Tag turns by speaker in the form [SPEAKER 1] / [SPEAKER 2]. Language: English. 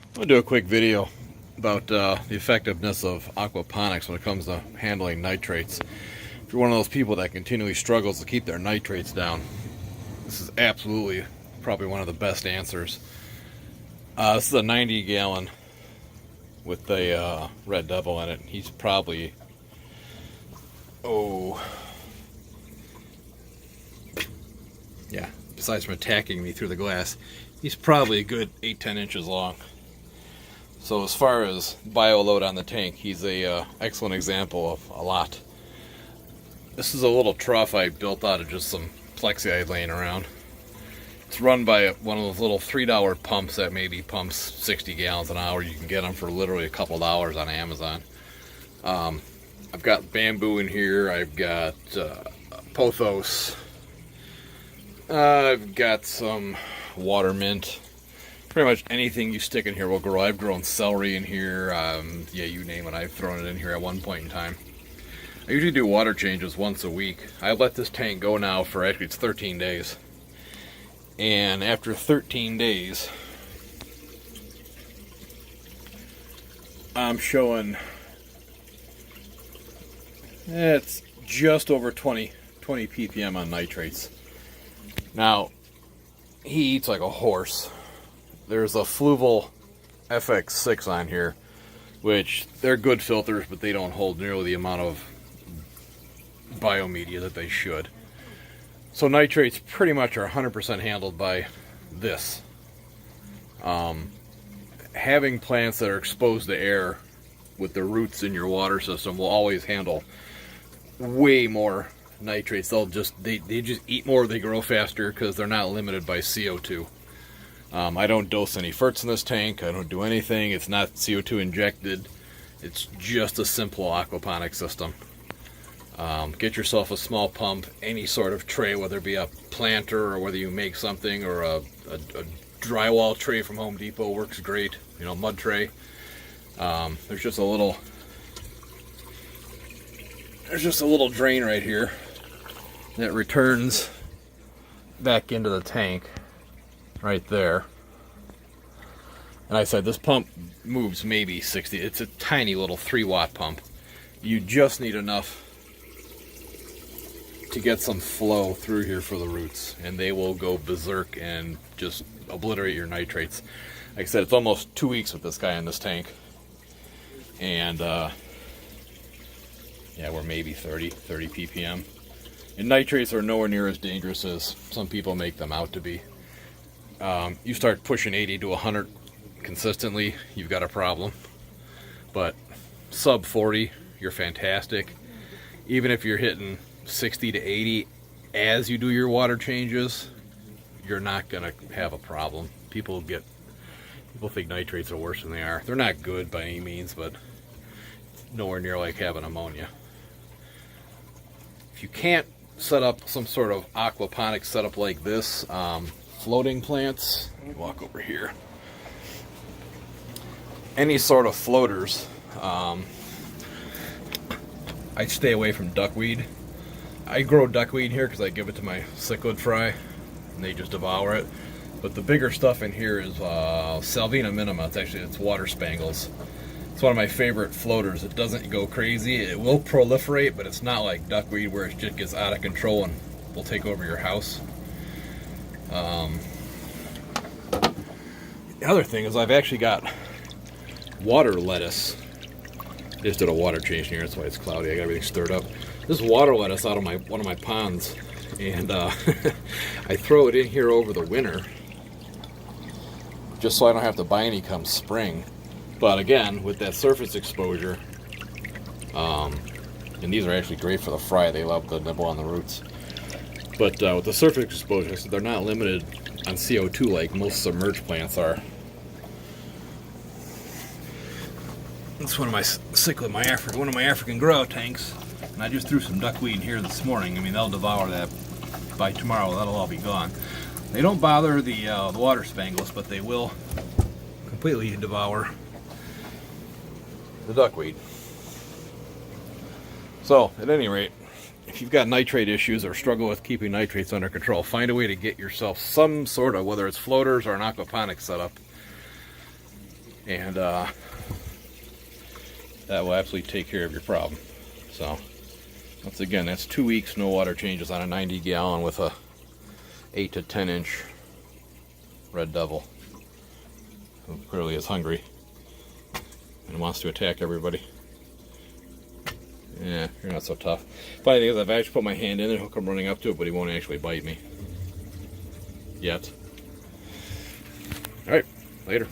[SPEAKER 1] I'm going to do a quick video about the effectiveness of aquaponics when it comes to handling nitrates. If you're one of those people that continually struggles to keep their nitrates down, this is absolutely probably one of the best answers. This is a 90-gallon with a Red Devil in it. He's probably, besides from attacking me through the glass, he's probably a good 8-10 inches long. So as far as bio load on the tank, he's a excellent example of a lot. This is a little trough I built out of just some plexi I had laying around. It's run by one of those little $3 pumps that maybe pumps 60 gallons an hour. You can get them for literally a couple dollars on Amazon. I've got bamboo in here. I've got pothos. I've got some water mint. Pretty much anything you stick in here will grow. I've grown celery in here. Yeah, you name it. I've thrown it in here at one point in time. I usually do water changes once a week. I let this tank go now for, actually it's 13 days. And after 13 days, I'm showing it's just over 20 ppm on nitrates. Now, he eats like a horse. There's a Fluval FX6 on here, which they're good filters, but they don't hold nearly the amount of biomedia that they should. So nitrates pretty much are 100% handled by this. Having plants that are exposed to air with the roots in your water system will always handle way more nitrates. They just eat more, they grow faster because they're not limited by CO2. I don't dose any ferts in this tank. I don't do anything. It's not CO2 injected. It's just a simple aquaponic system. Get yourself a small pump, any sort of tray, whether it be a planter or whether you make something, or a drywall tray from Home Depot works great. You know, mud tray. There's just a little drain right here that returns back into the tank right there. And I said this pump moves maybe 60. It's a tiny little 3-watt pump. You just need enough to get some flow through here for the roots, and they will go berserk and just obliterate your nitrates. Like I said, it's almost 2 weeks with this guy in this tank, and yeah, we're maybe 30 ppm. And nitrates are nowhere near as dangerous as some people make them out to be. You start pushing 80 to 100 consistently, you've got a problem. But sub 40, you're fantastic. Even if you're hitting 60 to 80 as you do your water changes, you're not gonna have a problem. People think nitrates are worse than they are. They're not good by any means, but nowhere near like having ammonia. If you can't set up some sort of aquaponics setup like this, floating plants, let me walk over here. Any sort of floaters, I stay away from duckweed. I grow duckweed here because I give it to my cichlid fry, and they just devour it. But the bigger stuff in here is Salvina minima. It's water spangles. It's one of my favorite floaters. It doesn't go crazy. It will proliferate, but it's not like duckweed where it just gets out of control and will take over your house. The other thing is I've actually got water lettuce. I just did a water change here, that's why it's cloudy. I got everything stirred up. This is water lettuce out of one of my ponds, and I throw it in here over the winter just so I don't have to buy any come spring. But again, with that surface exposure, and these are actually great for the fry. They love the nibble on the roots. But with the surface exposure, so they're not limited on CO2 like most submerged plants are. That's one of my cichlid, one of my African grow tanks. And I just threw some duckweed in here this morning. I mean, they'll devour that by tomorrow. That'll all be gone. They don't bother the water spangles, but they will completely devour the duckweed. So, at any rate, if you've got nitrate issues or struggle with keeping nitrates under control, find a way to get yourself some sort of, whether it's floaters or an aquaponics setup, and that will absolutely take care of your problem. So once again, that's 2 weeks, no water changes on a 90 gallon with a 8 to 10 inch red devil, who clearly is hungry and wants to attack everybody. Yeah, you're not so tough. Funny thing is, I've actually put my hand in there, he'll come running up to it, but he won't actually bite me. Yet. Alright, later.